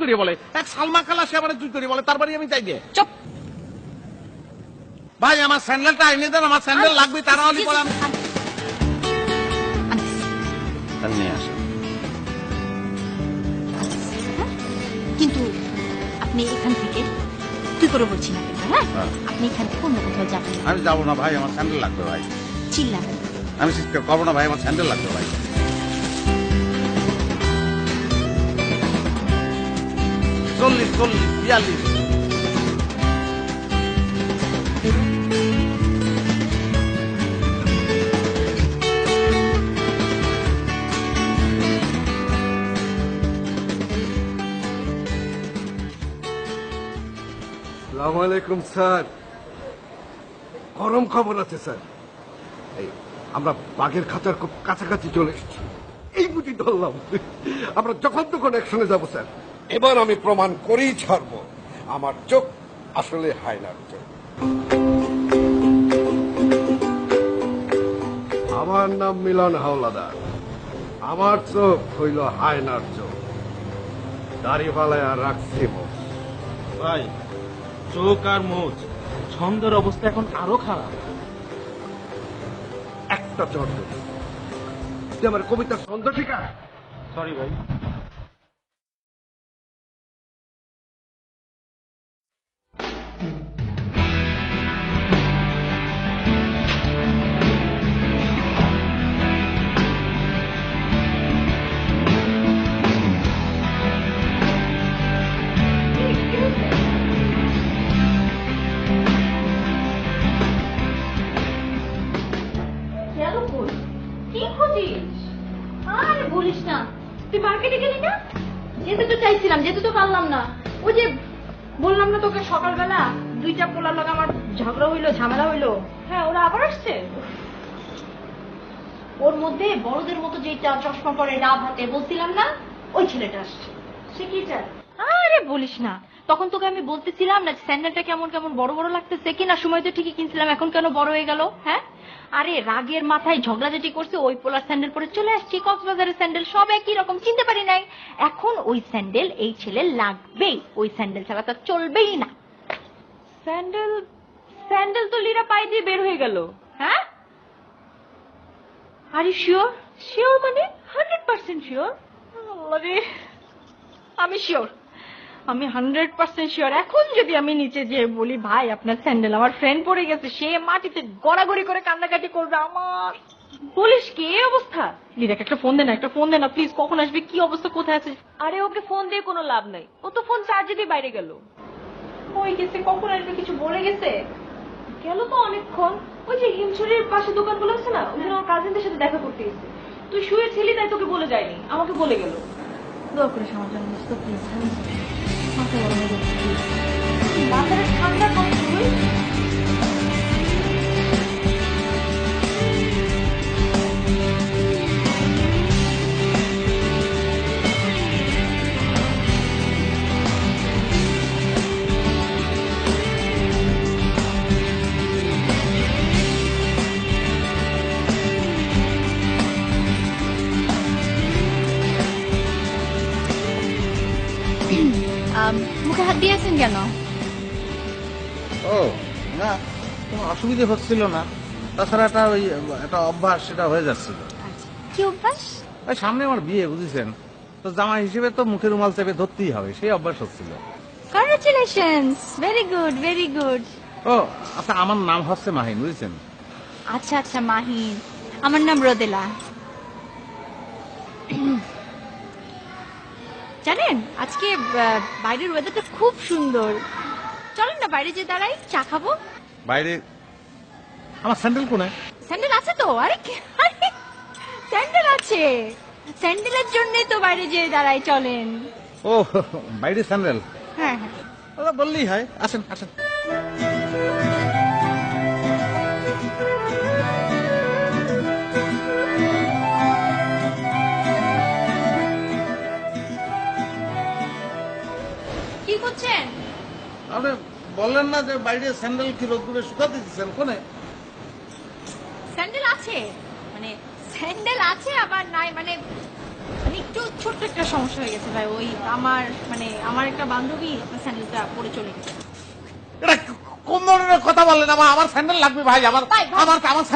করে বলে, এক সালমা খালা সে আবার তুই করে বলে, তারপরে আমি চাই গিয়ে চুপ। ভাই আমার স্যান্ডেলটা এনে দেন, আমার স্যান্ডেল লাগবে, তারা হলে বলে নিয়ে আসেন। কিন্তু আপনি এখান থেকে তুই করে বলছি না কিন্তু, হ্যাঁ আপনি এখান থেকে অন্য কোথাও যাবেন। আমি যাবো না ভাই, আমার স্যান্ডেল লাগবে ভাই। চিল্লাবেন। আমি চিৎকার করবো না ভাই, আমার স্যান্ডেল লাগবে ভাই। 40, 42। আসসালামু আলাইকুম স্যার। গরম খবর আছে স্যার, এই আমরা বাঘের খাঁচার খুব কাছাকাছি চলে এসেছি। এই বুঝি ধরলাম, আমরা যখন তখন একসঙ্গে যাবো স্যার। এবার আমি প্রমাণ করেই ছাড়বো আমার চোখ আসলে হায়নার চোখ। আমার নাম মিলন হাওলাদার, আমার চোখ হইল হায়নার চোখ। দাড়ি ফালায় রাখছি মুখ। ভাই চোখ আর মোচ ছন্দের অবস্থা এখন আরো খারাপ। একটা চট দেবে যে আমার কবিতার ছন্দ ঠিক আছে। সরি ভাই। কি খুঁজিস? আরে বলিস না, তুই মার্কেটে গেলি না? যেতে তো চাইছিলাম, যেতে তো পারলাম না। ওই যে বললাম না তোকে সকালবেলা দুইটা পোলার লগে আমার ঝগড়া হইলো, ঝামেলা হইলো। হ্যাঁ ওরা আবার আসছে। ওর মধ্যে বড়দের মতো যেটা চশমা পরে ডাব হাতে বলছিলাম না, ওই ছেলেটা আসছে। সে কি চায়? আরে বলিস না, তখন তোকে আমি বলতেছিলাম না স্যান্ডেলটা কেমন কেমন বড় বড় লাগতেছে, কেনার সময় তো ঠিকই কিনছিলাম, এখন কেন বড় হয়ে গেল? হ্যাঁ আরে রাগের মাথায় ঝগড়াঝাটি করছে, ওই পোলার স্যান্ডেল পরে চলে আসছি। কক্সবাজারের স্যান্ডেল সব একই রকম, চিনতে পারি নাই। এখন ওই স্যান্ডেল এই ছেলে লাগবেই, ওই স্যান্ডেল ছাড়া তো চলবেই না। স্যান্ডেল স্যান্ডেল তো লিরা পায়ে দিয়ে বের হয়ে গেল। হ্যাঁ আর ইউ শিওর? শিওর মানে 100% শিওর? আরে আমি শিওর, আমি 100% শিওর। এখন যদি আমি নিচে যেয়ে বলি ভাই আপনার স্যান্ডেল আমার ফ্রেন্ড পরে গেছে, সে মাটিতে গড়াগড়ি করে কান্নাকাটি করবে। আমার বলিস কি এই অবস্থা? লিরাকে একটা ফোন দে না, একটা ফোন দে না প্লিজ। কখন আসবে, কি অবস্থা, কোথায় আছে? আরে ওকে ফোন দিয়ে কোনো লাভ নাই, ও তো ফোন চার্জে দিয়ে বাইরে গেল। কই গেছে, কখন আসবে, কিছু বলে গেছে? গেল তো অনেকক্ষণ। ওই যে হিমছড়ির পাশে দোকানগুলো আছে না, ওখানে আমার কাজিনদের সাথে দেখা করতে গেছে। তুই শুয়েছিলি তাই তোকে বলে যায়নি, আমাকে বলে গেল। দোয়া করিস আমার জন্য প্লিজ। মাথা গরম হয়ে যাচ্ছে, বাজারে ঠান্ডা কম শুরু। মুখে হাত দিয়েছেন কেন? ও না, কোনো অসুবিধে হচ্ছিল না, তাছাড়া একটা অভ্যাস সেটা হয়ে যাচ্ছিল। কি অভ্যাস? ওই সামনে আমার বিয়ে, বুঝেছেন তো, জামাই হিসেবে তো মুখের রুমাল চেপে ধরতেই হবে, সেই অভ্যাস হচ্ছিল। Congratulations, very good very good. ও আচ্ছা, আমার নাম হচ্ছে মাহিন, বুঝেছেন? আচ্ছা আচ্ছা মাহিন, আমার নাম রোদেলা। জানেন আজকে বাইরের ওয়েদারটা খুব সুন্দর, চলেন না বাইরে যে দাঁড়াই, চা খাবো। বাইরে আমার স্যান্ডেল কোনে? স্যান্ডেল আছে তো। আরে স্যান্ডেল আছে, স্যান্ডেলের জন্যই তো বাইরে যে দাঁড়াই, চলেন। ও বাইরে স্যান্ডেল? হ্যাঁ হ্যাঁ ওরা বললেই হয়, আসেন আসেন। কি করছেন? আপনি বললেন না যে বাইরে স্যান্ডেল কি রোদ্দুরে শুকাতে দিচ্ছেন, কোনে? স্যান্ডেল আছে মানে স্যান্ডেল আছে আবার নাই, মানে মানে একটু একটু ছোট্ট একটা সমস্যা হয়ে গেছে ভাই, ওই আমার একটা বান্ধবী আপনার স্যান্ডেলটা পরে চলে গেছে। এটা কোন ধরনের কথা বললেন? আমার স্যান্ডেল লাগবে ভাই, আমার ভাই, ভাই। আমার